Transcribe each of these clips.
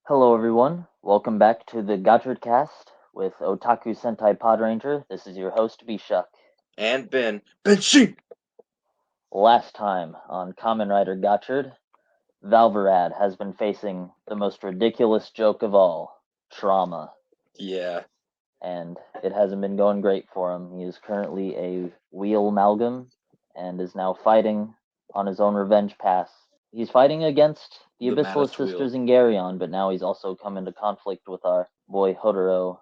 Hello, everyone. Welcome back to the GotchardCast with Otaku Sentai Podranger. This is your host, B-Shuck. And Ben C. Last time on Kamen Rider Gotchard, Valvarad has been facing the most ridiculous joke of all, trauma, Yeah, and it hasn't been going great for him. He is currently a wheel amalgam and is now fighting on his own revenge path. He's fighting against the the Abyssal maddest wheel. Sisters in Garyon, but now he's also come into conflict with our boy Hodoro.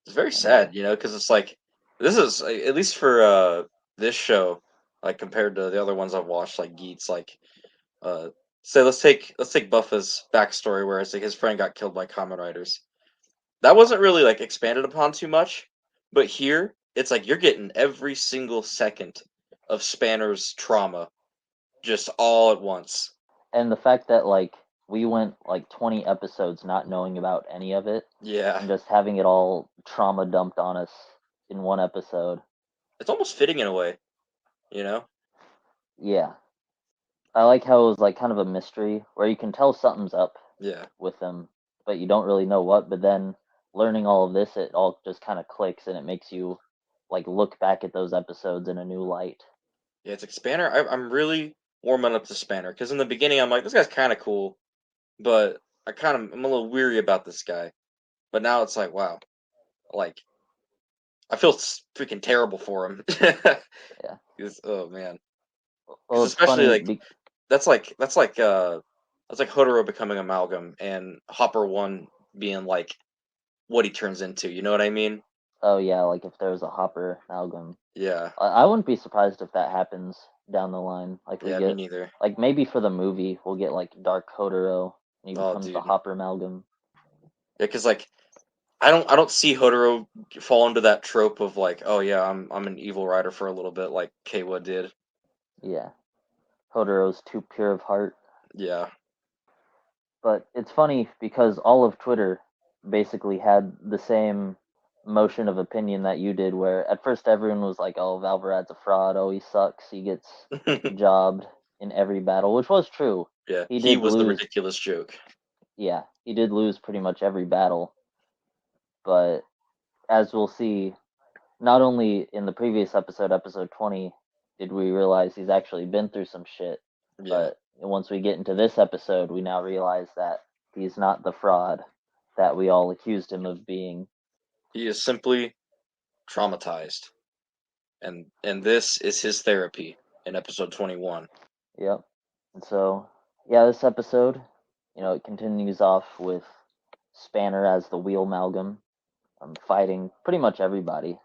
It's very And sad, because it's like this is at least for this show, like compared to the other ones I've watched, like Geats, like uh say let's take Buffa's backstory where it's like his friend got killed by Kamen Riders. That wasn't really like expanded upon too much, but here it's like you're getting every single second of Spanner's trauma just all at once. and the fact that we went like 20 episodes not knowing about any of it Yeah, and just having it all trauma dumped on us in one episode. it's almost fitting in a way, you know? Yeah. I like how it was like kind of a mystery where you can tell something's up Yeah. with them, but you don't really know what. But then learning all of this, it all just kind of clicks and it makes you like look back at those episodes in a new light. Yeah, it's like Spanner. I'm really warming up to Spanner because in the beginning I'm like, this guy's kind of cool, but I'm a little weary about this guy. But now it's like, wow, like I feel freaking terrible for him. Yeah. Oh man, because Well, it's especially funny. like that's like Hodoro becoming amalgam and Hopper one being like what he turns into. You know what I mean? Oh yeah, like if there was a Hopper amalgam, Yeah, I wouldn't be surprised if that happens down the line. Like we yeah, me get, neither. like maybe for the movie, we'll get like Dark Hodoro and he Oh becomes the dude, Hopper amalgam. yeah, because like I don't see Hodoro fall into that trope of like, oh yeah, I'm an evil rider for a little bit, like Keiwa did. Yeah, Hodoro's too pure of heart. Yeah, But it's funny because all of Twitter basically had the same motion of opinion that you did, where at first everyone was like, "Oh, Valvarad's a fraud. Oh, he sucks. He gets jobbed in every battle," which was true. yeah, He he did was the lose. ridiculous joke. Yeah, he did lose pretty much every battle, but as we'll see, not only in the previous episode, episode 20, did we realize he's actually been through some shit, Yeah, but once we get into this episode, we now realize that he's not the fraud that we all accused him of being. he is simply traumatized, and this is his therapy in episode 21. Yep. And so, yeah, this episode, it continues off with Spanner as the wheel amalgam, fighting pretty much everybody.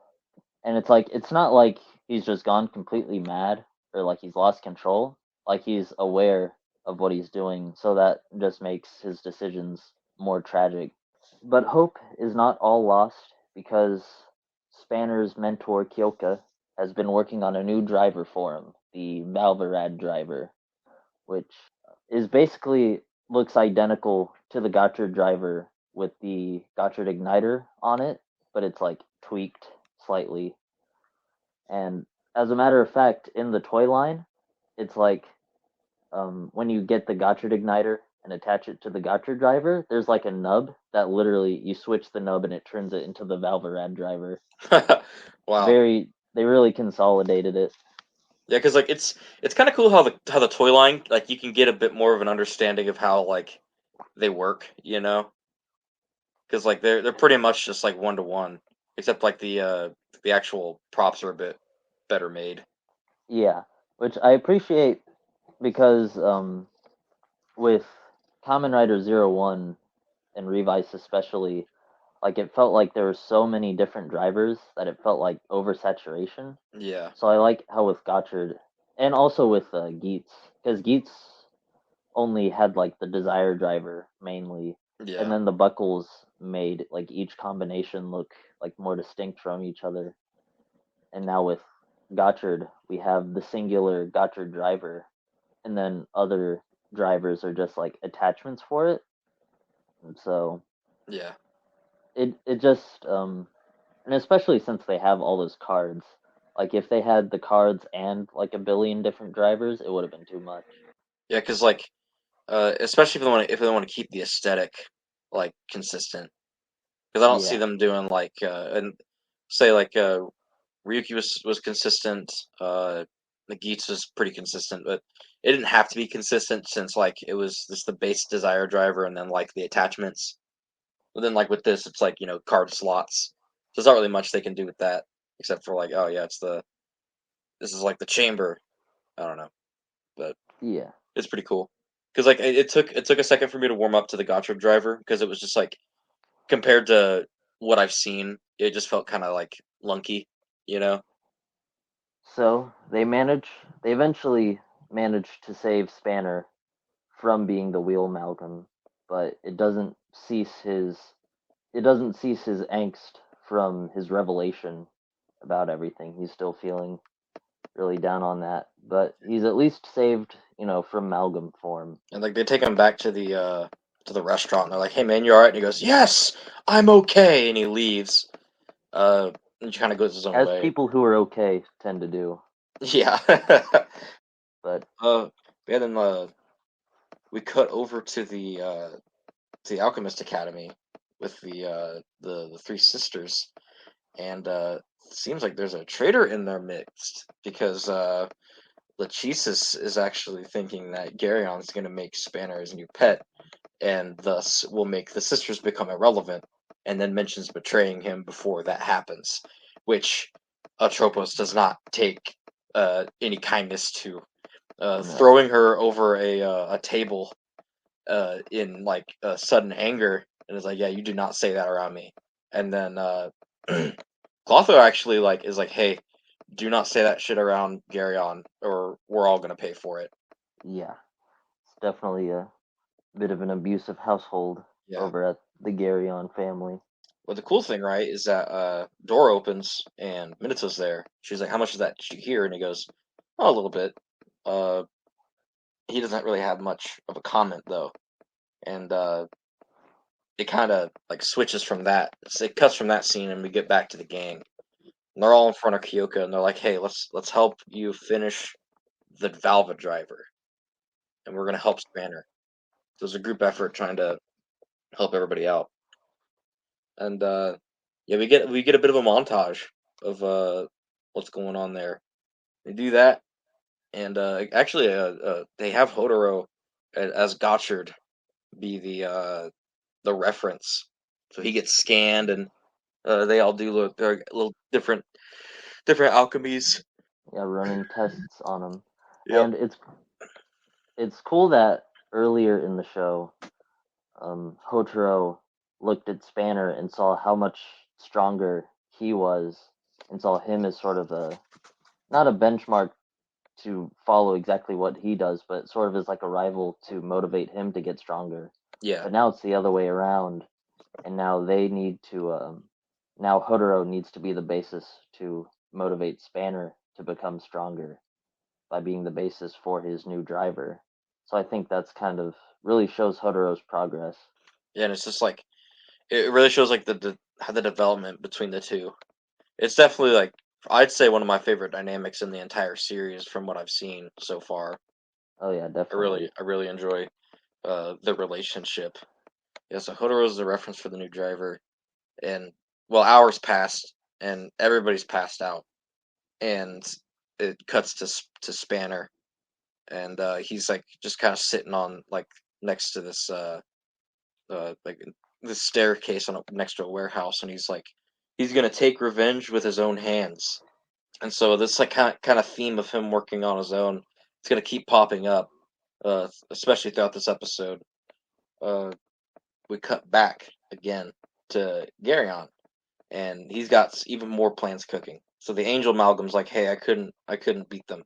And it's like, it's not like he's just gone completely mad or like he's lost control. Like he's aware of what he's doing, so that just makes his decisions more tragic. But hope is not all lost because Spanner's mentor Kyoka has been working on a new driver for him, the Valvarad driver, which is basically looks identical to the Gotchard driver with the Gotchard igniter on it, but it's like tweaked slightly. And as a matter of fact, in the toy line, it's like when you get the Gotchard igniter and attach it to the Gotchard driver, there's like a nub that literally you switch the nub and it turns it into the Valvarad driver. Wow. They really consolidated it. Yeah, because like it's kind of cool how the toy line like you can get a bit more of an understanding of how like they work, because like they're pretty much just like one to one, except like the actual props are a bit better made. Yeah, which I appreciate because with Kamen Rider Zero One and Revice especially, like it felt like there were so many different drivers that it felt like oversaturation. Yeah, So I like how with Gotchard and also with Geats, because Geats only had like the Desire driver mainly, and yeah, then the buckles made like each combination look like more distinct from each other. And now with Gotchard, we have the singular Gotchard driver, and then other drivers are just like attachments for it. And so yeah, it just and especially since they have all those cards. Like if they had the cards and like a billion different drivers, it would have been too much. yeah. Because like especially if they want to keep the aesthetic. like consistent, because I don't see Yeah. them doing like and say like Ryuki was consistent. The Geats was pretty consistent, but it didn't have to be consistent since like it was just the base desire driver and then like the attachments. But then like with this, it's like card slots. So there's not really much they can do with that except for like, oh yeah, this is like the chamber. I don't know, but Yeah. it's pretty cool. Because like it took a second for me to warm up to the Gotchard driver because it was just like compared to what I've seen, it just felt kind of like lunky, you know? So they eventually manage to save Spanner from being the wheel Malcolm, but it doesn't cease his angst from his revelation about everything. He's still feeling really down on that, but he's at least saved, from Malcolm form. And like they take him back to the restaurant. And they're like, "Hey man, you all right?" And he goes, "Yes, I'm okay." And he leaves. And he kind of goes his own As way. people who are okay tend to do. Yeah. But uh, yeah. Then we cut over to the Alchemist Academy with the three sisters, and it seems like there's a traitor in their midst because Lachesis is actually thinking that Garion's going to make Spanner his new pet, and thus will make the sisters become irrelevant, and then mentions betraying him before that happens, which Atropos does not take any kindness to. no. Throwing her over a table in like sudden anger, and is like, "Yeah, you do not say that around me." And then Clotho actually like is like, "Hey, do not say that shit around Garion, or we're all gonna pay for it." Yeah. It's definitely a bit of an abusive household Yeah. over at the Garyon family. But the cool thing, right, is that door opens and Minato's there. She's like, "How much of that did you hear?" And he goes, "Oh, a little bit." Uh, he doesn't really have much of a comment though, and it kind of like switches from that. It cuts from that scene, and we get back to the gang. And they're all in front of Kyoka, and they're like, "Hey, let's help you finish the Valva driver, and we're gonna help Spanner." So it's a group effort trying to help everybody out, and yeah, we get a bit of a montage of what's going on there. They do that, and actually, they have Hodoro as Gotchard be the reference, so he gets scanned, and they all do look they're a little different alchemies. Yeah, running tests on him. Yep. And it's cool that earlier in the show, Hotaro looked at Spanner and saw how much stronger he was, and saw him as sort of a not a benchmark to follow exactly what he does, but sort of as like a rival to motivate him to get stronger. Yeah. But now it's the other way around, and now they need to. Now Hotaro needs to be the basis to motivate Spanner to become stronger by being the basis for his new driver. So I think that's kind of really shows Hotaro's progress. Yeah, and it's just like it really shows like how the development between the two. It's definitely like I'd say one of my favorite dynamics in the entire series from what I've seen so far. Oh yeah, I definitely. really enjoy the relationship. Yeah, so Hodoro is the reference for the new driver, and well, hours passed, and everybody's passed out, and it cuts to Spanner, and he's like just kind of sitting on like next to this like this staircase next to a warehouse, and he's gonna take revenge with his own hands. And so this like kind of theme of him working on his own, it's gonna keep popping up, especially throughout this episode. Uh, we cut back again to Garyon, and he's got even more plans cooking. So the Angel Amalgam's like, "Hey, I couldn't beat them,"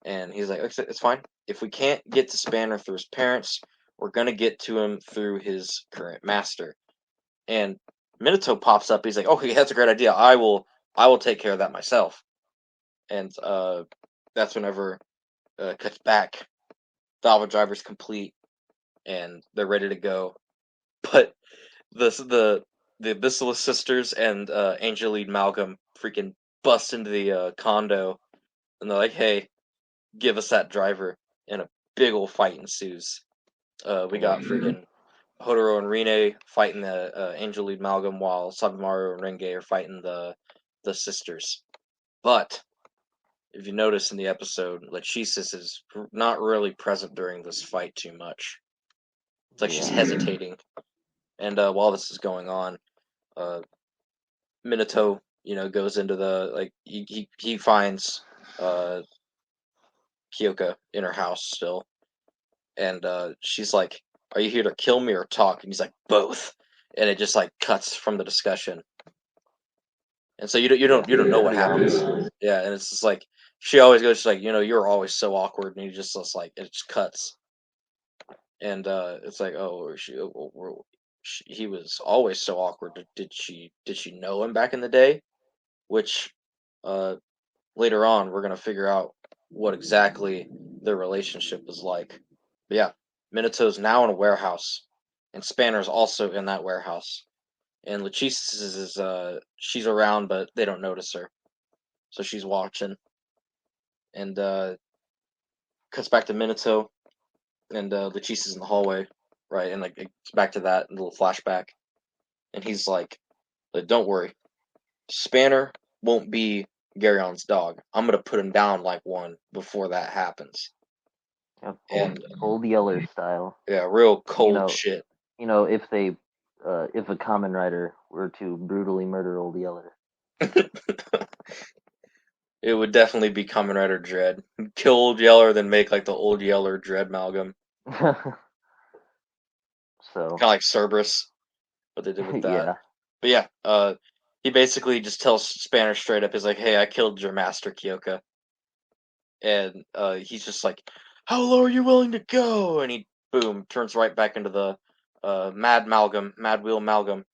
and he's like, "It's fine. If we can't get to Spanner through his parents, we're gonna get to him through his current master." And Minato pops up. He's like, "Okay, that's a great idea. I will take care of that myself." And that's whenever cuts back. The Alva driver's complete, and they're ready to go. But the the Abyssal sisters and Angeline Malcolm freaking bust into the condo, and they're like, "Hey, give us that driver!" And a big old fight ensues. We Yeah, got freaking Hodoro and Rine fighting the Angel Lead Amalgam, while Sabimaru and Renge are fighting the sisters. But if you notice in the episode, Lachesis is not really present during this fight too much. It's like she's hesitating. And while this is going on, Minato, goes into the he finds Kyoka in her house still, and she's like, "Are you here to kill me or talk?" And he's like, "Both." And it just like cuts from the discussion, and so you don't know what Pretty happens. awkward. Yeah, and it's just like she always goes, she's like, "You're always so awkward," and he just like it just cuts, and it's like, "Oh, he was always so awkward. Did she know him back in the day?" Which uh, later on we're gonna figure out what exactly their relationship is like. But yeah, Minato's now in a warehouse, and Spanner's also in that warehouse. And Lachesis is she's around, but they don't notice her, so she's watching. And cuts back to Minato, and Lachesis in the hallway, right? And like it's back to that little flashback, and he's like, "Don't worry, Spanner won't be Garion's dog. I'm gonna put him down like one before that happens." Yep, And old Yeller style. yeah, real You cold know, shit. if if a Kamen Rider were to brutally murder old Yeller. It would definitely be Kamen Rider Dread. Kill Old Yeller, then make like the Old Yeller Dread amalgam. So, Kind of like Cerberus, what they did with that. yeah. But yeah, he basically just tells Spanner straight up, he's like, "Hey, I killed your master, Kyoka." And he's just like, "How low are you willing to go?" And he, boom, turns right back into the Mad Wheel Amalgam.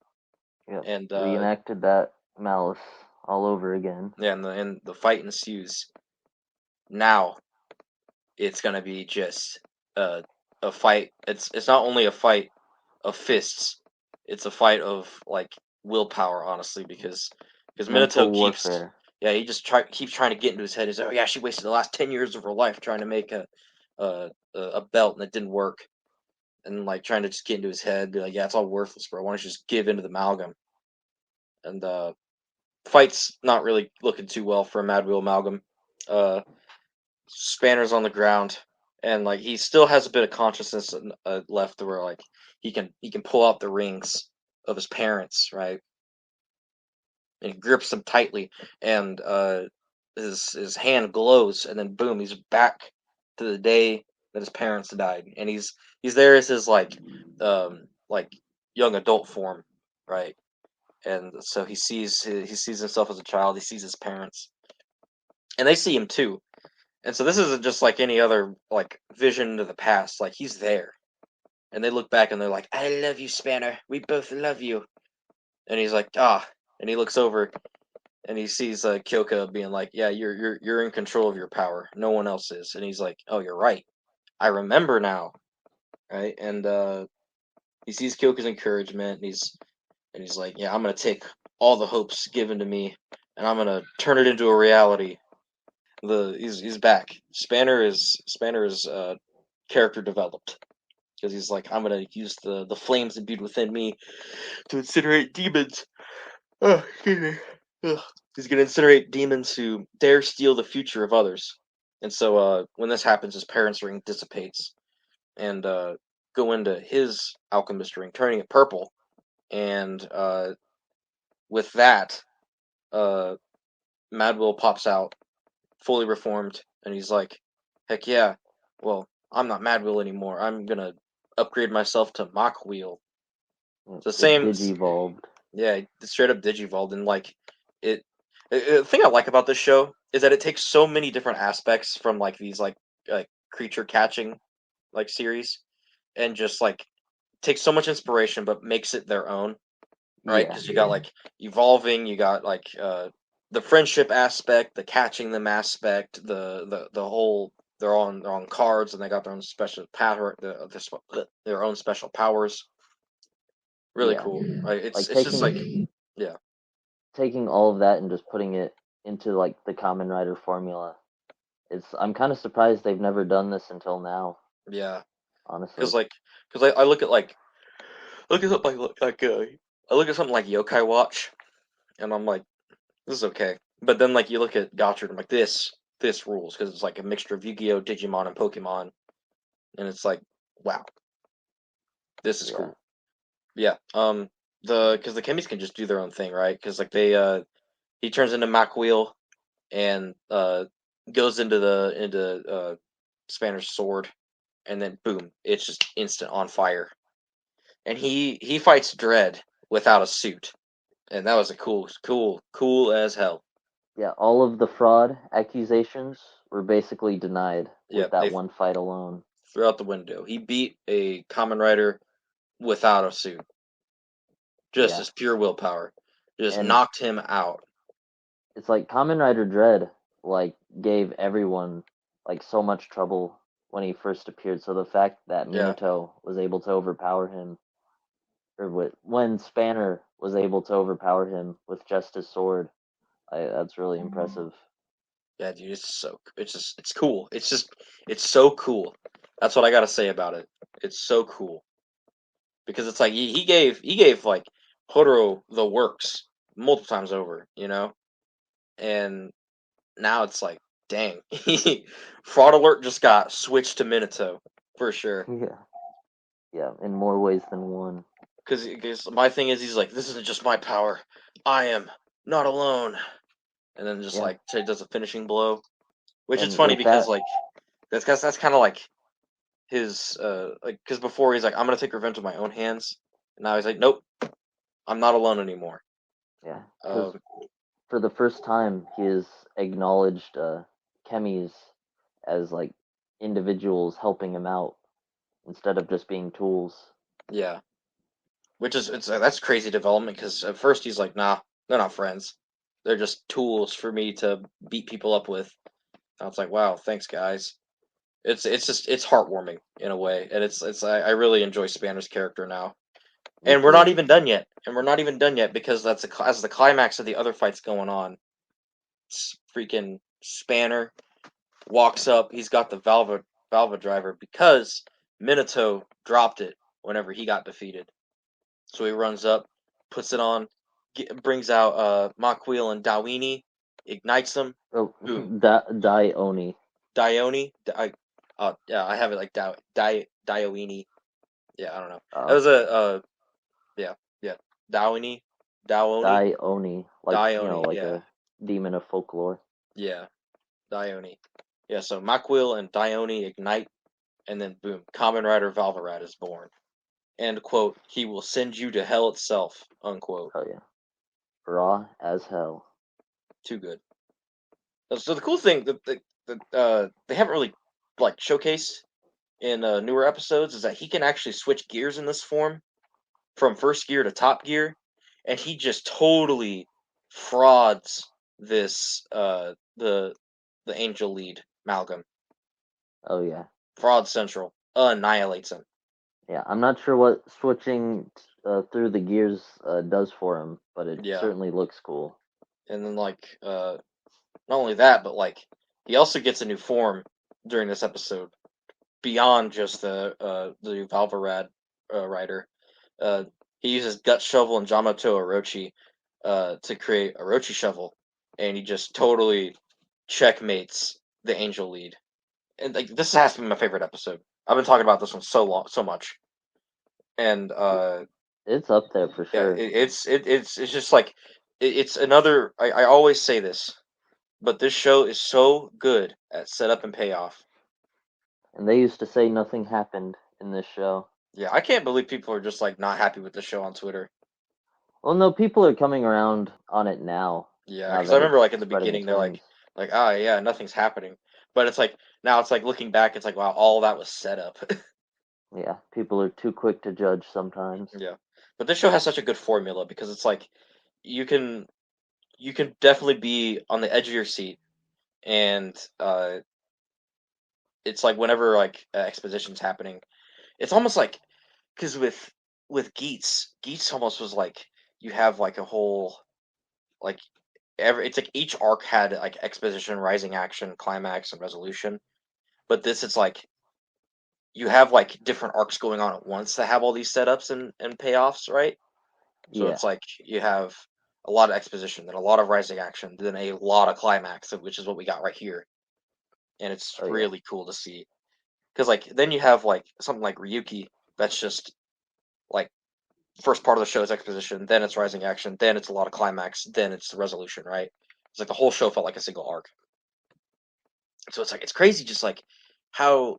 Yep. And Reenacted that malice all over again. yeah, and the fight ensues. Now it's gonna be just a fight. It's not only a fight of fists; it's a fight of like willpower, honestly, because Mental Minato keeps warfare. yeah he just keeps trying to get into his head. He's like, "Oh yeah, she wasted the last 10 years of her life trying to make a belt and it didn't work," and like trying to just get into his head, be like, "Yeah, it's all worthless, bro. Why don't you just give into the amalgam?" And fight's not really looking too well for a Mad Wheel amalgam. Uh, Spanner's on the ground, and like he still has a bit of consciousness left, where like he can pull out the rings of his parents, right? And he grips them tightly, and his hand glows, and then boom, he's back to the day that his parents died, and he's there as his like young adult form, right? And so he sees himself as a child. He sees his parents, and they see him too. And so this isn't just like any other like vision into the past. Like he's there, and they look back and they're like, "I love you, Spanner. We both love you." And he's like, "Ah," and he looks over and he sees Kyoka being like, "Yeah, you're in control of your power. No one else is." And he's like, "Oh, you're right. I remember now." Right? And he sees Kyoka's encouragement, and he's like, "Yeah, I'm gonna take all the hopes given to me, and I'm gonna turn it into a reality." He's back. Spanner is character developed, because he's like, "I'm gonna use the flames imbued within me to incinerate demons." Oh, excuse me. Ugh. He's gonna incinerate demons who dare steal the future of others. And so when this happens, his parents' ring dissipates, and go into his alchemist ring, turning it purple. And with that, uh, Madwill pops out, fully reformed, and he's like, "Heck yeah! Well, I'm not Madwill anymore. I'm gonna upgrade myself to Machwheel." It's the It same. digivolved. Yeah, it's straight up digivolved, and like it. The thing I like about this show is that it takes so many different aspects from like these like creature catching like series, and just like takes so much inspiration, but makes it their own, right? Yeah. Because you got like evolving, you got like the friendship aspect, the catching them aspect, the whole they're on cards and they got their own special power, their own special powers. Really Yeah. cool. Right? It's Like it's just like yeah. taking all of that and just putting it into like the Kamen Rider formula. I'm kind of surprised they've never done this until now, Yeah, because honestly. like, because I look at like look at something I look at something like Yokai Watch, and I'm like, this is okay. But then like you look at Gotchard, I'm like, this rules because it's like a mixture of Yu-Gi-Oh, Digimon, and Pokemon, and it's like, wow, this is Yeah, cool. Yeah. Because the Chemis can just do their own thing, right? Because like he turns into Mac Wheel and goes into Spanner's sword, and then boom, it's just instant on fire. And he fights Dread without a suit, and that was a cool as hell. yeah. All of the fraud accusations were basically denied Yeah, with that they one fight alone. threw out the window. He beat a Kamen Rider without a suit, just Yeah, as pure willpower, just and knocked him out. it's like Kamen Rider Dread like gave everyone like so much trouble when he first appeared. So the fact that Yeah. Minato was able to overpower him, or when Spanner was able to overpower him with just his sword, that's really impressive. Yeah, dude, it's cool. It's so cool. That's what I gotta say about it. It's so cool because it's like he gave like Horo the works multiple times over, and now it's like, dang, fraud alert just got switched to Minato for sure. Yeah, yeah, in more ways than one. Because my thing is, he's like, this isn't just my power. I am not alone, and then just Yeah, like does a finishing blow, which is and funny with because that, like that's kind of like his like because before he's like I'm gonna take revenge with my own hands, and now he's like nope, I'm not alone anymore. yeah, because Um, for the first time he has acknowledged chemis as like individuals helping him out instead of just being tools. yeah, which is it's that's crazy development because at first he's like nah, they're not friends, they're just tools for me to beat people up with. I was like wow, thanks guys. It's just it's heartwarming in a way, and it's I really enjoy Spanner's character now. Me And we're not too. even done yet. And we're not even done yet because as the climax of the other fights going on. Freaking Spanner walks up. He's got the Valva driver because Minato dropped it whenever he got defeated. So he runs up, puts it on, brings out Makwheel and Dawini, ignites them. Oh, Boom. Dai Oni. Dione. Yeah, I have it like Dioini. Yeah, I don't know. That Uh, was a yeah, yeah. Dawini, Daoni, Dai Oni, like Dione. like Yeah, a demon of folklore. yeah. Dione. Yeah, so Makwheel and Dione ignite, and then boom, Kamen Rider Valvarad is born. And quote, he will send you to hell itself, unquote. Oh yeah, raw as hell. Too good. So the cool thing that they haven't really like showcased in newer episodes is that he can actually switch gears in this form from first gear to top gear, and he just totally frauds this the angel lead Malcolm. Oh yeah, Fraud Central annihilates him. yeah. I'm not sure what switching through the gears does for him, but it Yeah, certainly looks cool. and then like not only that, but like he also gets a new form during this episode beyond just the Valvarad rider. Uh, he uses Gut Shovel and Jamato Orochi to create Orochi Shovel, and he just totally checkmates the Angel lead. And like this has to be my favorite episode. I've been talking about this one so much, and It's up there for yeah, sure. it's just like it's another. I always say this, but this show is so good at setup and payoff. And they used to say nothing happened in this show. Yeah, I can't believe people are just like not happy with the show on Twitter. Well, no, people are coming around on it now. Yeah, Now because I that remember it's like in the spreading beginning its they're wings. like ah yeah nothing's happening, but it's like now it's like looking back it's like wow all that was set up. Yeah, people are too quick to judge sometimes. Yeah, but this show has such a good formula because it's like you can you can definitely be on the edge of your seat and it's like whenever like exposition's happening it's almost like because with Geats almost was like you have like a whole like every it's like each arc had like exposition, rising action, climax, and resolution. But this it's like you have like different arcs going on at once that have all these setups and payoffs, right? So Yeah. it's like you have a lot of exposition, then a lot of rising action, then a lot of climax, which is what we got right here, and it's Oh yeah. really cool to see. Because like then you have like something like Ryuki that's just like first part of the show is exposition, then it's rising action, then it's a lot of climax, then it's the resolution, right? It's like the whole show felt like a single arc. So it's like it's crazy just like how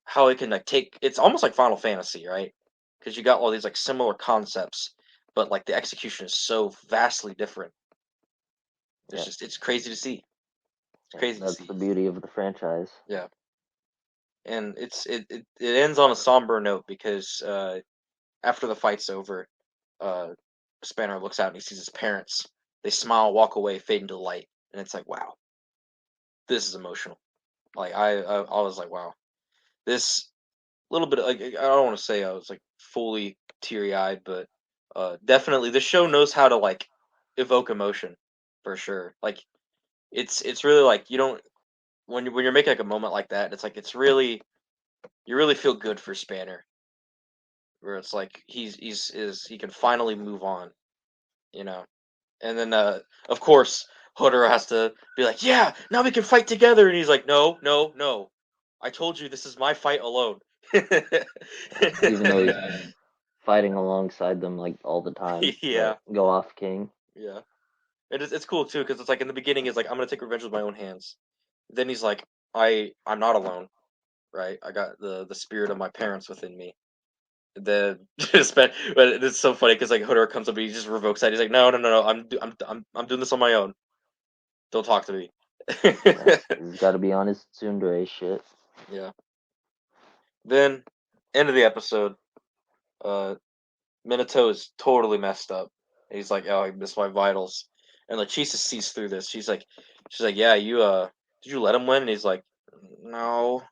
how it can like take it's almost like Final Fantasy, right? Because you got all these like similar concepts, but like the execution is so vastly different. Yeah. It's crazy to see. It's Yeah. crazy to That's see. the beauty of the franchise. Yeah. And it ends on a somber note because after the fight's over, uh, Spanner looks out and he sees his parents. They smile, walk away, fade into the light, and it's like, wow, this is emotional. Like I was like, wow, this little bit. Like I don't want to say I was like fully teary eyed, but definitely the show knows how to like evoke emotion for sure. Like it's really like you don't when you're making like a moment like that, it's like it's really you really feel good for Spanner, where it's like he can finally move on, you know. And then of course Hodor has to be like, yeah, now we can fight together, and he's like, no, no, no, I told you this is my fight alone. Even though he's been fighting alongside them like all the time. Yeah, But go off, King. yeah. It's cool too because it's like in the beginning he's like I'm gonna take revenge with my own hands. Then he's like I'm not alone, right? I got the spirit of my parents within me. Then but it's so funny because like Hodor comes up and he just revokes that. He's like no no no no I'm doing this on my own. Don't talk to me. Yeah. He's got to be on his tsundere shit. Yeah. Then end of the episode. Uh, Minato is totally messed up. He's like, "Oh, I missed my vitals," and like Chisa sees through this. She's like, "Yeah, you did you let him win?" And he's like, "No."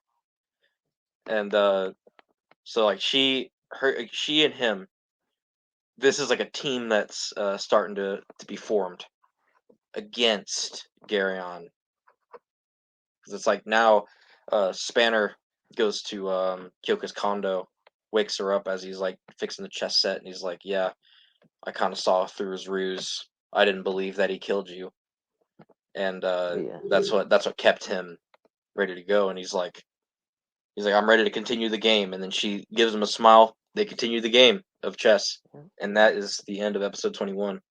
And so like she and him. This is like a team that's starting to be formed against Garyon because it's like now Spanner goes to Kyoka's condo, wakes her up as he's like fixing the chess set, and he's like, "Yeah, I kind of saw through his ruse. I didn't believe that he killed you, and Oh yeah. that's what kept him ready to go." And he's like, I'm ready to continue the game. And then she gives him a smile. They continue the game of chess, and that is the end of episode 21.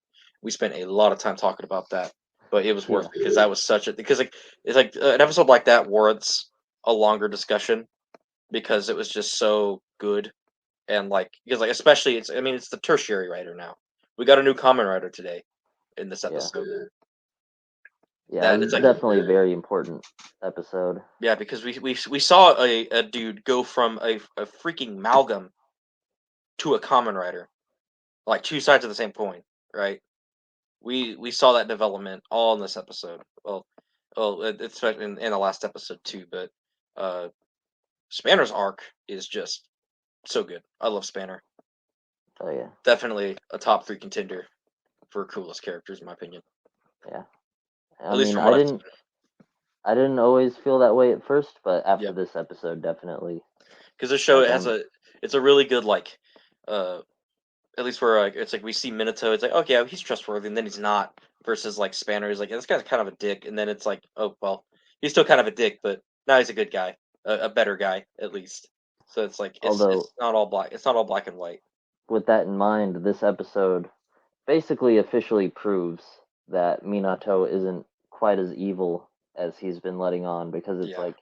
We spent a lot of time talking about that, but it was worth Yeah. it because that was such a because like it's like an episode like that warrants a longer discussion because it was just so good and like because like especially it's I mean it's the tertiary writer now. We got a new Kamen Rider today in this Yeah. episode. Yeah. It That was it's like definitely a very important episode. yeah, because we saw a dude go from a freaking Malgam to a Kamen Rider, like two sides of the same coin, right? We saw that development all in this episode. Well, it's in the last episode too. But uh, Spanner's arc is just so good. I love Spanner. Oh yeah. Definitely a top three contender for coolest characters in my opinion. Yeah. I At least mean, from what I've seen. I didn't always feel that way at first, but after Yeah, this episode, definitely. because this show Like it has I'm. it's a really good like uh at least where like it's like we see Minato, it's like okay, yeah, he's trustworthy, and then he's not. Versus like Spanner, he's like this guy's kind of a dick, and then it's like oh well, he's still kind of a dick, but now he's a good guy, a better guy at least. So it's like Although it's not all black, it's not all black and white. with that in mind, this episode basically officially proves that Minato isn't quite as evil as he's been letting on, because it's Yeah, like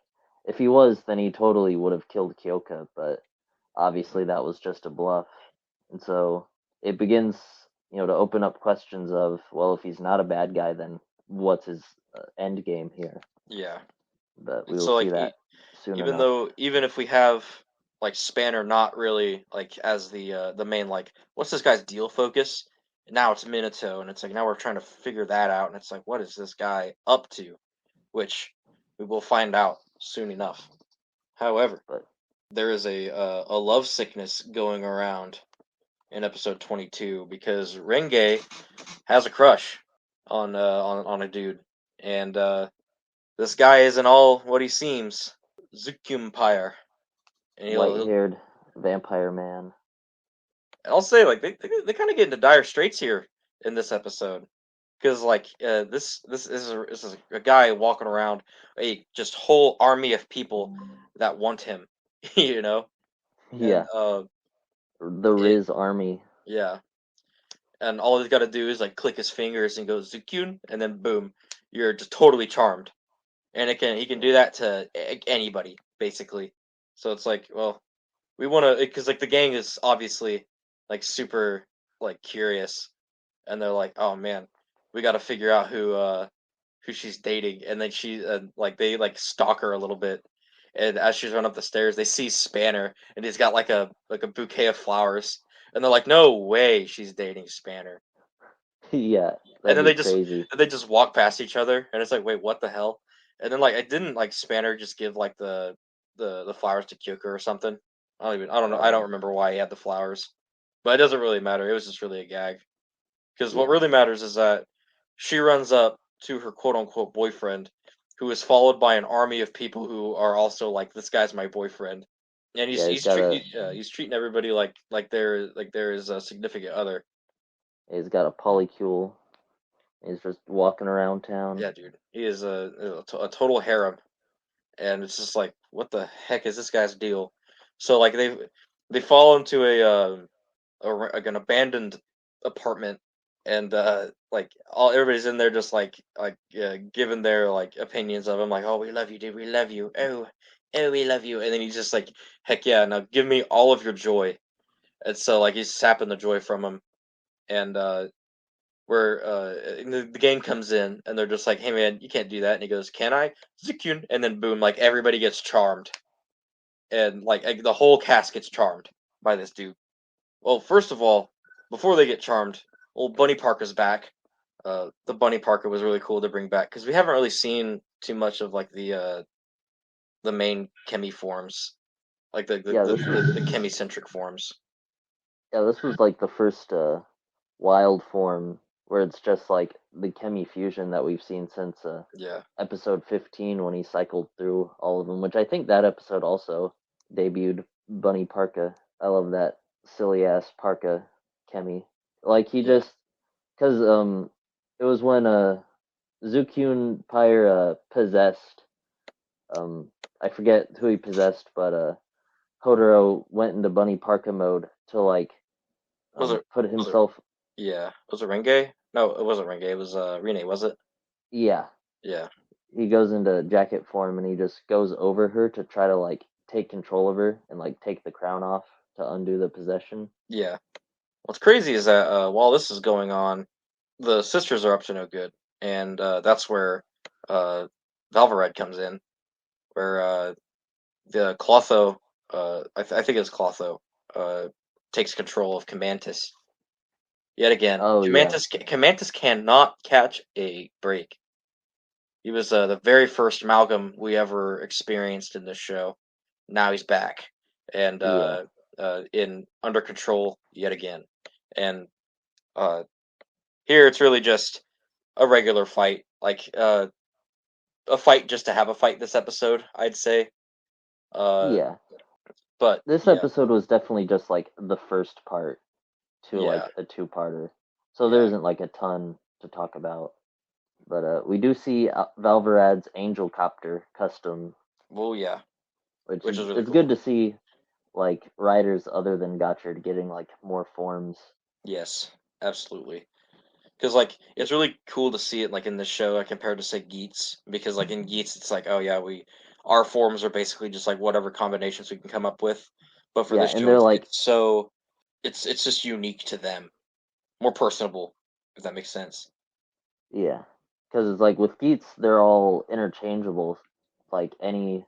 if he was, then he totally would have killed Kyoka, but obviously that was just a bluff. And so it begins, to open up questions of, well, if he's not a bad guy, then what's his end game here? yeah. But we And will so see like that soon enough. even if we have like Spanner not really like as the main like what's this guy's deal focus, now it's Minato, and it's like now we're trying to figure that out, and it's like what is this guy up to, which we will find out soon enough. However, But there is a love sickness going around in episode 22 because Renge has a crush on a dude, and this guy isn't all what he seems. Zukumpire. and he'll white-haired vampire man. I'll say like they kind of get into dire straits here in this episode because like this is a guy walking around a just whole army of people that want him, you know, and Yeah, the it, Riz army. yeah, and all he's got to do is like click his fingers and go Zukyun, and then boom, you're just totally charmed, and it can he can do that to anybody basically. So it's like, well, we want to because like the gang is obviously like super like curious, and they're like, oh man, we got to figure out who she's dating, and then she like they like stalk her a little bit, and as she's running up the stairs, they see Spanner, and he's got like a bouquet of flowers, and they're like, no way, she's dating Spanner, Yeah, and that'd be crazy. then they just walk past each other, and it's like, wait, what the hell? And then like I didn't like Spanner just give like the flowers to Kyoko or something. I don't know I don't Um, remember why he had the flowers, but it doesn't really matter. It was just really a gag. Because what yeah, really matters is that she runs up to her quote unquote boyfriend, who is followed by an army of people who are also like, this guy's my boyfriend, and yeah. he's treating everybody like there is a significant other. He's got a polycule. He's just walking around town. Yeah, dude, he is a total harem, and it's just like, what the heck is this guy's deal? So like they fall into like an abandoned apartment, and like all everybody's in there just giving their like opinions of him, like, oh, we love you, dude, we love you, oh, we love you, and then he's just like, heck yeah, now give me all of your joy. And so like he's sapping the joy from him, and where the gang comes in, and they're just like, hey man, you can't do that, and he goes, can I? Zikun. And then boom, like everybody gets charmed, and like the whole cast gets charmed by this dude. Well, first of all, before they get charmed, old Bunny Parker's back. The Bunny Parker was really cool to bring back because we haven't really seen too much of like the main Chemi forms, like Yeah, this was the Chemi centric forms. yeah, this was like the first wild form where it's just like the chemi fusion that we've seen since Yeah, episode 15 when he cycled through all of them, which I think that episode also debuted Bunny Parka. I love that silly ass Parka chemi. Like he yeah. just cuz it was when Zukyun Pyre possessed I forget who he possessed, but Hodoro went into Bunny Parka mode to like Was it put was it himself. yeah? Was it Renge? No, it wasn't Renge. It was Rene. Was it? Yeah, Yeah, he goes into jacket form and he just goes over her to try to like take control of her and like take the crown off to undo the possession. yeah. What's crazy is that while this is going on, the sisters are up to no good, and that's where uh, Valvarad comes in, where the Clotho, I think it's Clotho, uh, takes control of Camantis yet again. Oh yeah, Camantis cannot catch a break. He was the very first amalgam we ever experienced in this show. Now he's back and yeah, in under control yet again. And uh, here it's really just a regular fight, like a fight just to have a fight. This episode, I'd say. Uh, yeah. but This yeah, episode was definitely just like the first part to yeah, like a two-parter, so there yeah. isn't like a ton to talk about. But we do see Valvarad's Angel Copter custom, Well, yeah, which which is is really it's cool. good to see like riders other than Gotchard getting like more forms. Yes, absolutely. Because like it's really cool to see it like in this show compared to say Geats, because like in Geats it's like, oh yeah, we our forms are basically just like whatever combinations we can come up with, but for Yeah, this and show they're like it's so it's just unique to them, more personable, if that makes sense. yeah, because it's like with Geats, they're all interchangeable. Like any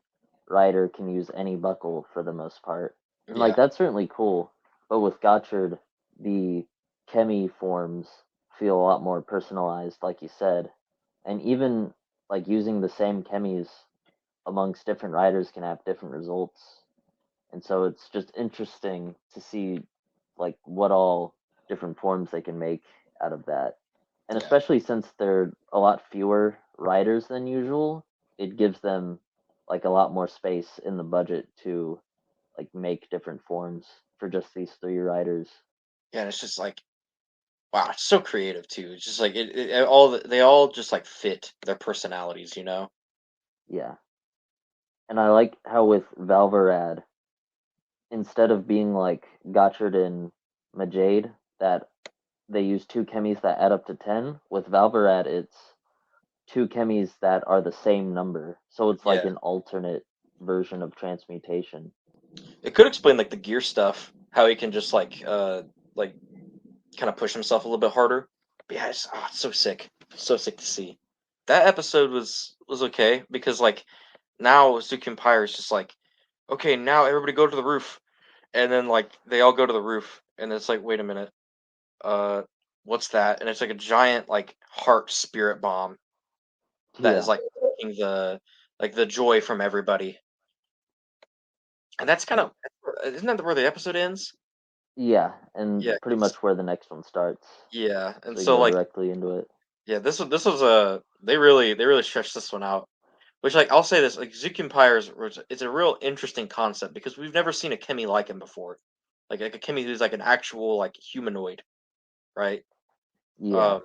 rider can use any buckle for the most part, and like Yeah, that's certainly cool. But with Gotchard, the Chemi forms feel a lot more personalized, like you said, and even like using the same Chemis amongst different riders can have different results. And so it's just interesting to see like what all different forms they can make out of that. And yeah, especially since they're a lot fewer riders than usual, it gives them like a lot more space in the budget to like make different forms for just these three riders. Yeah, and it's just like wow, it's so creative too. It's just like they all just like fit their personalities, you know? Yeah, and I like how with Valvarad, instead of being like Gotchard and Majade, that they use two chemis that add up to 10. With Valvarad, it's two chemis that are the same number. So it's like Yeah. an alternate version of transmutation. It could explain like the gear stuff, how he can just like kind of push himself a little bit harder. But yeah, it's so sick. So sick to see. That episode was okay because like now Zuki Empire is just like, okay, now everybody go to the roof. And then like they all go to the roof and it's like, wait a minute. Uh what's that? And it's like a giant like heart spirit bomb that is Yeah, like taking the joy from everybody. And that's kind of isn't that where the episode ends? yeah, and Yeah, pretty much where the next one starts. yeah. And So we so go like directly into it. yeah, this was a they really stretched this one out. Which like I'll say this, like Zuki Empire it's a real interesting concept because we've never seen a Kemi like him before. Like a Kemi who's like an actual like humanoid, right? Yeah, Um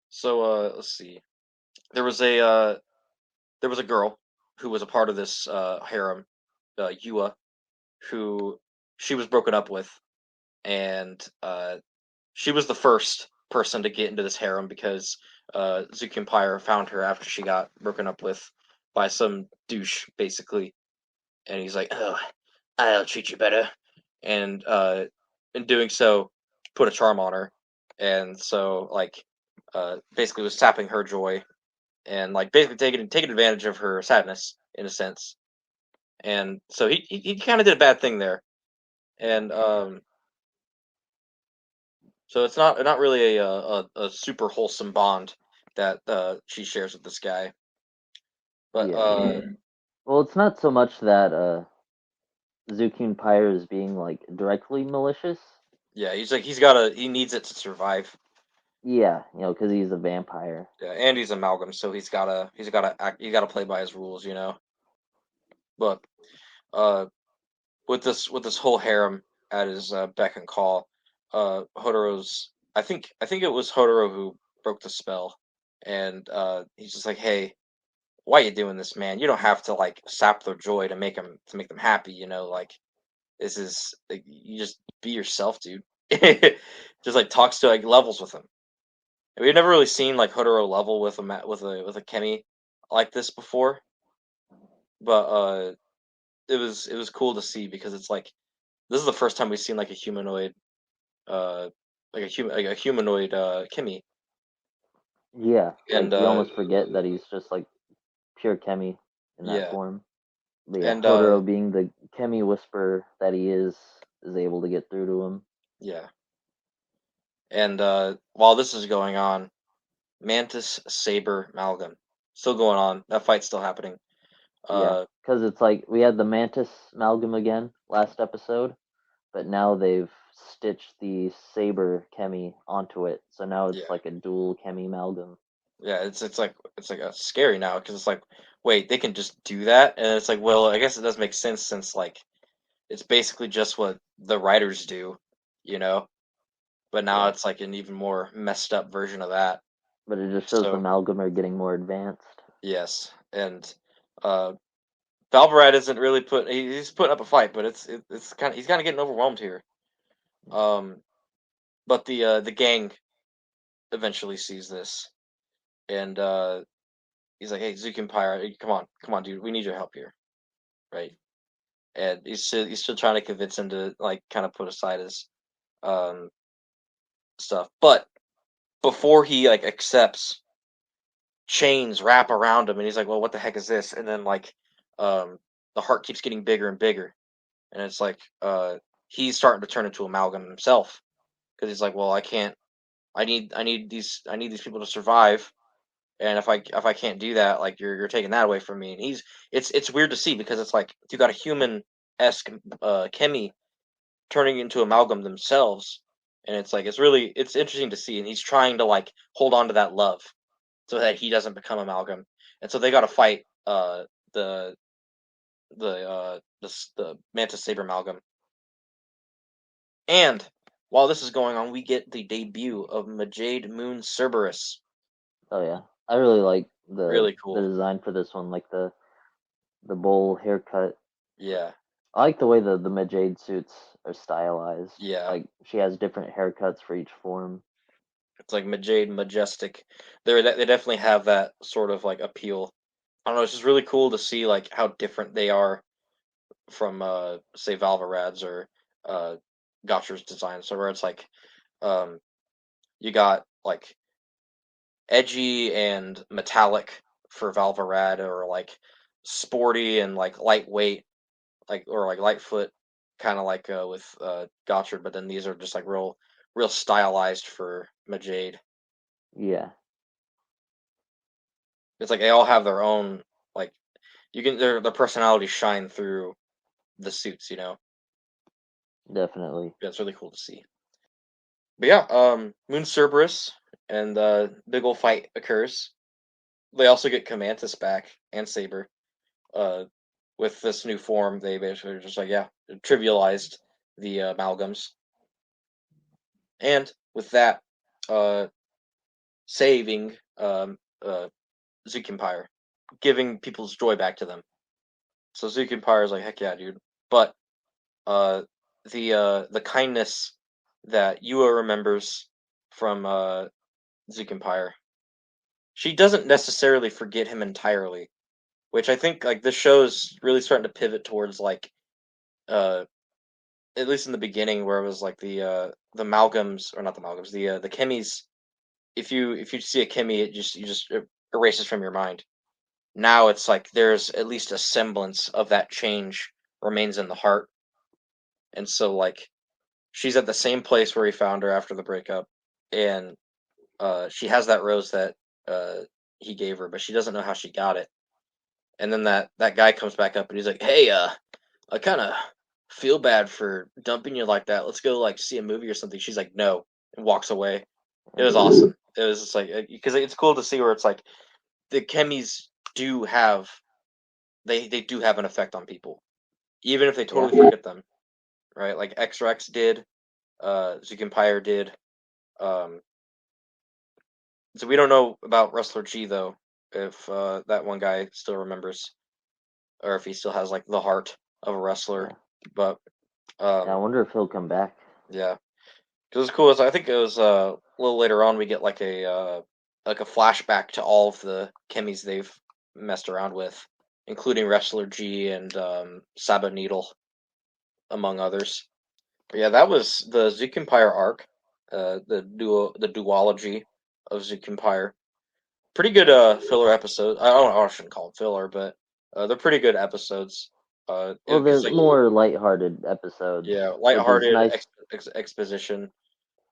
so let's see. There was a there was a girl who was a part of this harem, Yua, who she was broken up with and she was the first person to get into this harem because Zuki Empire found her after she got broken up with by some douche, basically. And he's like, "Oh, I'll treat you better," and in doing so, put a charm on her, and so like basically was sapping her joy and like basically taking advantage of her sadness in a sense. And so he kind of did a bad thing there, and so it's not really a super wholesome bond that she shares with this guy. But yeah. Well, it's not so much that Zukin Pyre is being like directly malicious. yeah, he needs it to survive. Yeah, because he's a vampire. Yeah, and he's amalgam, so he's gotta play by his rules, you know. But uh, with this whole harem at his beck and call, Hodoro's I think it was Hodoro who broke the spell, and he's just like, hey, why are you doing this, man? You don't have to like sap their joy to make them happy, you know. Like this is like, you just be yourself, dude. Just like talks to like levels with him. We've never really seen like Hodoro level with a Kemi like this before, but it was cool to see because it's like this is the first time we've seen like a humanoid like a humanoid Kimmy. Yeah, And like you almost forget that he's just like pure Chemi in that yeah, form. But yeah, and Hodoro being the Chemi whisperer that he is able to get through to him. yeah, and while this is going on, Mantis Saber Malgam still going on. That fight's still happening. Yeah, Uh, because it's like we had the Mantis amalgam again last episode, but now they've stitched the Saber Chemi onto it, so now yeah, it's like a dual Chemi amalgam. yeah. It's like scary now because it's like wait they can just do that and it's like well I guess it does make sense since like it's basically just what the writers do, you know. But now Yeah, it's like an even more messed up version of that. but it just shows the So amalgam are getting more advanced. yes, and uh, Valvarad isn't really he's putting up a fight, but it's kind of he's kind of getting overwhelmed here. Um, but the gang eventually sees this, and he's like, "Hey, Zuki Empire, come on, dude, we need your help here, right?" And he's still trying to convince him to like kind of put aside his um stuff, but before he like accepts, chains wrap around him, and he's like, "Well, what the heck is this?" And then like um the heart keeps getting bigger and bigger, and it's like he's starting to turn into amalgam himself because he's like, well, I can't. I need these people to survive, and if I can't do that, like you're taking that away from me. And it's weird to see because it's like you got a human esque Kemi turning into amalgam themselves, and it's like it's interesting to see, and he's trying to like hold on to that love so that he doesn't become amalgam, and so they got to fight the the Mantis Saber amalgam. And while this is going on, we get the debut of Majade Moon Cerberus. Oh yeah, I really like the Really the cool. design for this one, like the bowl haircut. Yeah, I like the way the Majade suits are stylized. yeah. Like she has different haircuts for each form. It's like Majade Majestic. They definitely have that sort of like appeal. I don't know. It's just really cool to see like how different they are from say Valvarad's or uh Gotchard's design. So where it's like um you got like edgy and metallic for Valvarad, or like sporty and like lightweight, like or like Lightfoot, kind of like with Gotchard. But then these are just like real stylized for Majade. Yeah, It's like they all have their own like you can their personalities shine through the suits. definitely. Yeah, it's really cool to see. But yeah, Moon Cerberus and big ol' fight occurs. They also get Comantus back and Saber. Uh, with this new form, they basically just like trivialized the amalgams, and with that, uh, saving Zook Empire, giving people's joy back to them. So Zook Empire is like, heck yeah, dude. But uh, the kindness that Yua remembers from Zook Empire, she doesn't necessarily forget him entirely, which I think like this show's really starting to pivot towards like uh at least in the beginning, where it was like the amalgams, or not the amalgams, the chemis. If you see a chemi, it erases from your mind. Now it's like there's at least a semblance of that change remains in the heart, and so like she's at the same place where he found her after the breakup, and she has that rose that uh he gave her, but she doesn't know how she got it. And then that guy comes back up and he's like, "Hey, I kind of feel bad for dumping you like that. Let's go like see a movie or something." She's like, "No," and walks away. It was awesome. It was just like because it's cool to see where it's like the chemis do have they do have an effect on people, even if they Yeah, totally forget them, right? Like X Rex did, Zukenpire did. Um, so we don't know about Wrestler G though, if that one guy still remembers, or if he still has like the heart of a wrestler. yeah, But yeah. I um, wonder if he'll come back. yeah. Because it's cool. I think it was a little later on we get like a flashback to all of the chemis they've messed around with, including Wrestler G and Saba Needle, among others. But yeah, that was the Zook Empire arc, the duology of Zook Empire. Pretty good filler episode. I don't know. I shouldn't call them filler, but they're pretty good episodes. Well, they're Because like more lighthearted episodes, yeah, which is lighthearted nice. exposition.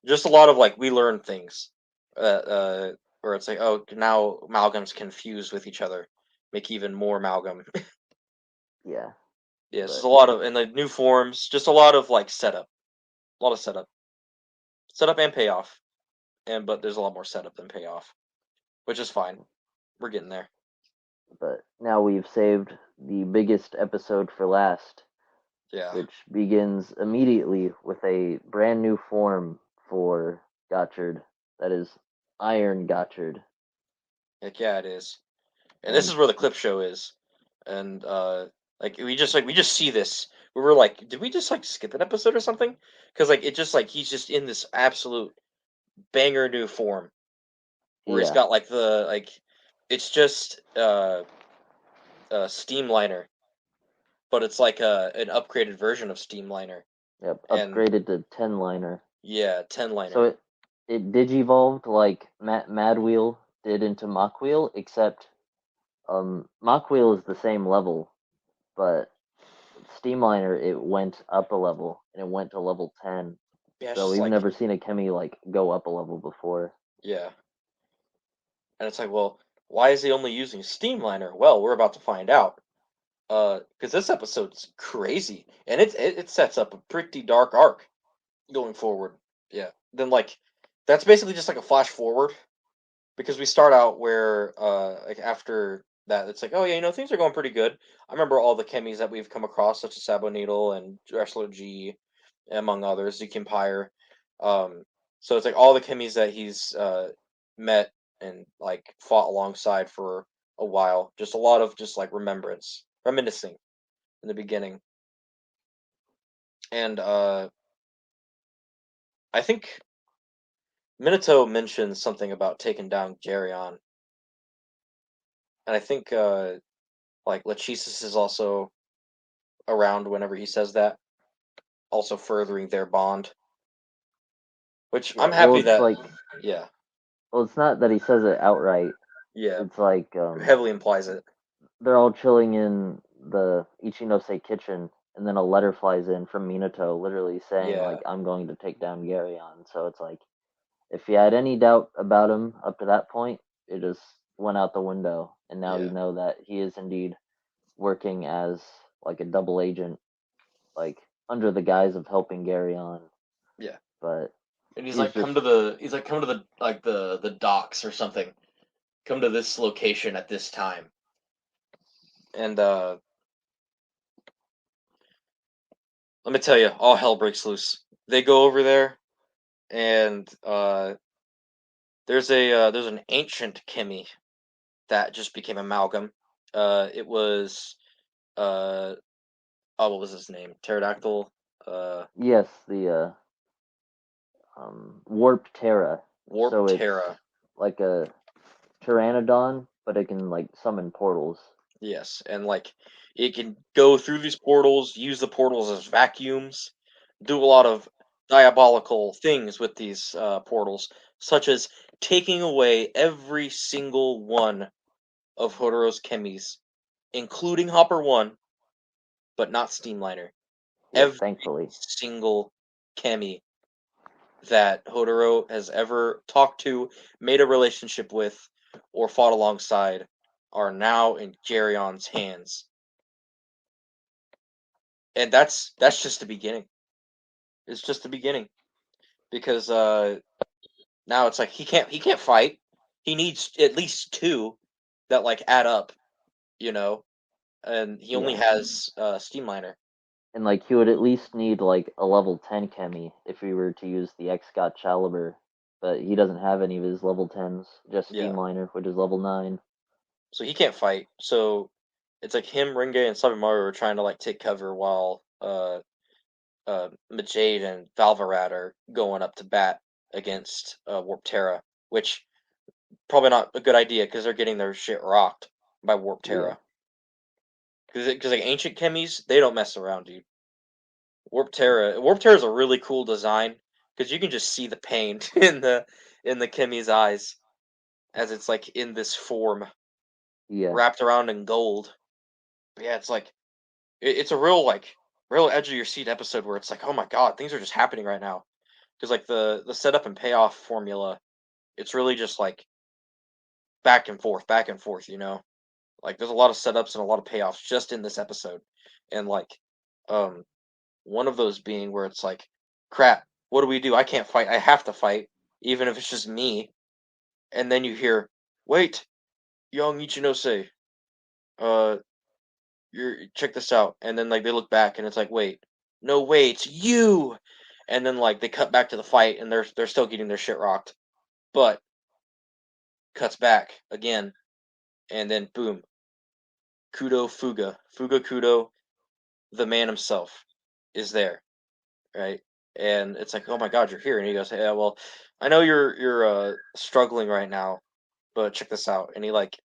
Just a lot of like we learn things where it's like, oh, now amalgams confused with each other, make even more amalgam. Yeah, Yeah, it's just but a lot of, and the new forms, just a lot of like setup, a lot of setup and payoff, and but there's a lot more setup than payoff, which is fine. We're getting there. now we've saved the biggest episode for last, Yeah, which begins immediately with a brand new form for Gotchard. That is Iron Gotchard. heck yeah, it is. And this And is where the clip show is, and like we just see this. We were like, did we just like skip an episode or something? Because like it just like he's just in this absolute banger new form where he's yeah, got like the like it's just Steamliner, but it's like an upgraded version of Steamliner, yep, and upgraded to 10 liner. yeah, 10 So liner. it digivolved like Mad Wheel did into Mach Wheel, except Mach Wheel is the same level, but Steamliner it went up a level and it went to level 10. Yeah, it's So just we've like never seen a Chemi like go up a level before. yeah, and it's like, well, why is he only using Steamliner? Well, we're about to find out. Because this episode's crazy, and it sets up a pretty dark arc going forward. Yeah, then like that's basically just like a flash forward, because we start out where like after that it's like, oh yeah, things are going pretty good. I remember all the chemis that we've come across, such as Sabo Needle and Wrestler G, among others, Zeke Empire. So it's like all the chemis that he's met and like fought alongside for a while. Just a lot of just like reminiscing in the beginning. And I think Minato mentioned something about taking down Geryon, and I think like Lachesis is also around whenever he says that, also furthering their bond. Which Yeah, I'm well, happy it's that, like, yeah, well, it's not that he says it outright. yeah, It's like, heavily implies it. they're all chilling in the Ichinose kitchen, and then a letter flies in from Minato, literally saying Yeah, like, "I'm going to take down Garyon." So it's like, if you had any doubt about him up to that point, it just went out the window, and now you yeah, know that he is indeed working as like a double agent, like under the guise of helping Garyon, yeah. but And he's he's like, just come to the like the docks or something. Come to this location at this time. And let me tell you, all hell breaks loose. They go over there, and there's an ancient Kimmy that just became amalgam. It was uh oh, what was his name? Pterodactyl. yes, the Warp Terra. Warp So it's Terra. like a Pteranodon, but it can like summon portals. Yes, and like it can go through these portals, use the portals as vacuums, do a lot of diabolical things with these portals, such as taking away every single one of Hodoro's chemis, including Hopper 1, but not Steamliner. Yep, Every thankfully. single chemi that Hodoro has ever talked to, made a relationship with, or fought alongside are now in Geryon's hands. And that's just the beginning. It's just the beginning because now it's like he can't fight. He needs at least two that like add up, you know, and he only Yeah. has Steamliner. And like he would at least need like a level 10 Chemi if we were to use the X Gotchaliber, but he doesn't have any of his level 10s, just Yeah, Steamliner, which is level 9. so he can't fight. So it's like him, Renge, and Sabimaru are trying to like take cover while Majade and Valvarad are going up to bat against Warp Terra, which probably not a good idea because they're getting their shit rocked by Warp Yeah. Terra. Because like ancient chemis, they don't mess around, dude. Warp Terra is a really cool design because you can just see the pain in the chemi's eyes as it's like in this form Yeah. wrapped around in gold. But yeah, it's like it's a real edge of your seat episode where it's like, oh my god, things are just happening right now. Because like the setup and payoff formula, it's really just like back and forth. Like there's a lot of setups and a lot of payoffs just in this episode, and like um one of those being where it's like, crap, what do we do? I can't fight. I have to fight, even if it's just me. And then you hear, wait, young Ichinose, uh, you're check this out. And then like they look back and it's like, wait, no, wait, it's you. And then like they cut back to the fight and they're still getting their shit rocked, but cuts back again, and then boom, Fuga Kudo, the man himself, is there, right? And it's like, oh my god, you're here. And he goes, yeah, well, I know you're struggling right now, but check this out. And he like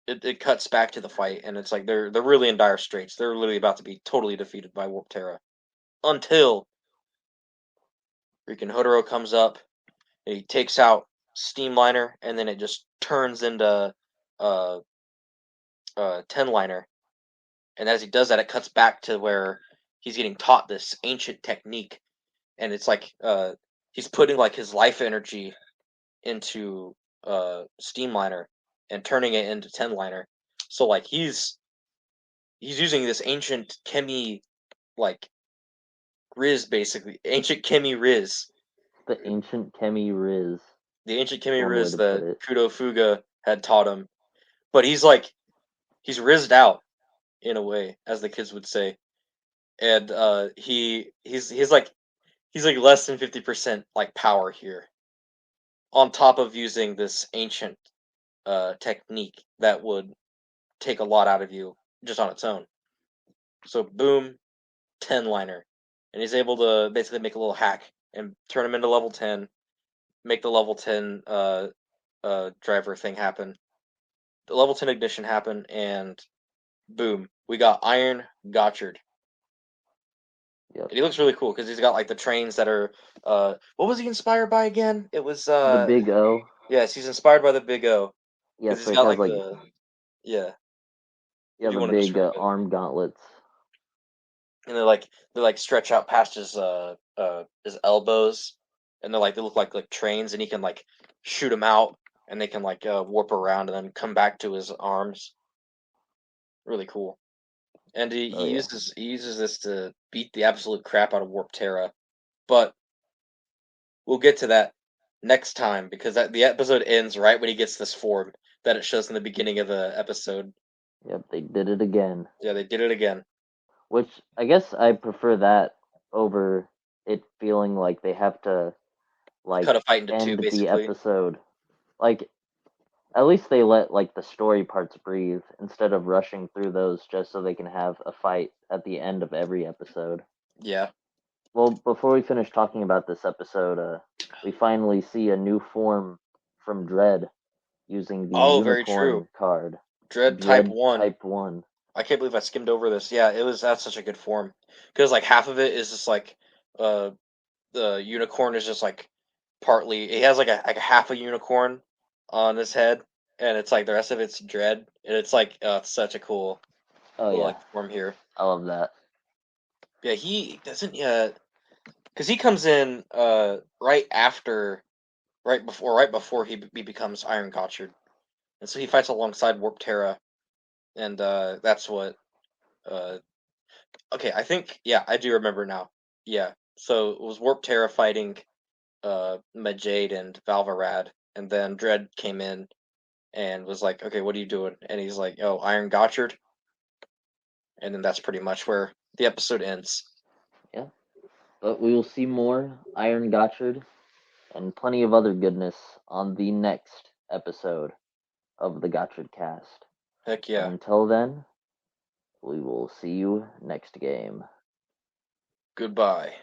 it cuts back to the fight, and it's like they're really in dire straits. They're literally about to be totally defeated by Warp Terra until freaking Hodoro comes up and he takes out Steamliner, and then it just turns into uh 10-liner. And as he does that, it cuts back to where he's getting taught this ancient technique, and it's like he's putting like his life energy into Steamliner and turning it into 10-liner. So like he's using this ancient Chemi like Riz, basically ancient Chemi Riz, The ancient Chemi Riz. the ancient That's Chemi one way Riz to put that it. Kudo Fuga had taught him. But he's like he's rizzed out in a way, as the kids would say, and he's like less than 50% like power here, on top of using this ancient technique that would take a lot out of you just on its own. So boom, 10 liner, and he's able to basically make a little hack and turn him into level 10, make the level 10 driver thing happen, the level 10 ignition happen, and boom, we got Iron Gotchard. Yep. And he looks really cool because he's got like the trains that are what was he inspired by again? It was The Big O. yes, he's inspired by the Big O because Yes, he's which got has like like the yeah. yeah If you the want to big describe it, arm gauntlets. and they like stretch out past his elbows, and they look like trains, and he can like shoot them out, and they can like warp around and then come back to his arms. Really cool. And Oh yeah. he uses this to beat the absolute crap out of Warp Terra. But we'll get to that next time because the episode ends right when he gets this form that it shows in the beginning of the episode. Yep, they did it again. Yeah, they did it again. Which I guess I prefer that over it feeling like they have to Cut like a fight into two, end the basically. episode. Like at least they let like the story parts breathe instead of rushing through those just so they can have a fight at the end of every episode. Yeah. Well, before we finish talking about this episode, we finally see a new form from Dread using the Oh, very true. unicorn card. Dread Type Dread 1. Type 1. I can't believe I skimmed over this. Yeah, that's such a good form. Because like half of it is just like uh the unicorn is just like partly he has like a half a unicorn on his head, and it's like the rest of it's Dread, and it's like it's such a cool Oh little yeah, like form here. I love that. Yeah, he doesn't because he comes in right before he becomes Iron Gotchard, and so he fights alongside Warp Terra, and that's what uh okay, I think yeah, I do remember now. Yeah. So it was Warp Terra fighting Majade and Valvarad, and then Dread came in and was like, "Okay, what are you doing?" And he's like, "Oh, Iron Gotchard." And then that's pretty much where the episode ends. Yeah, but we will see more Iron Gotchard and plenty of other goodness on the next episode of the Gotchard Cast. Heck But yeah. until then, we will see you next game. Goodbye.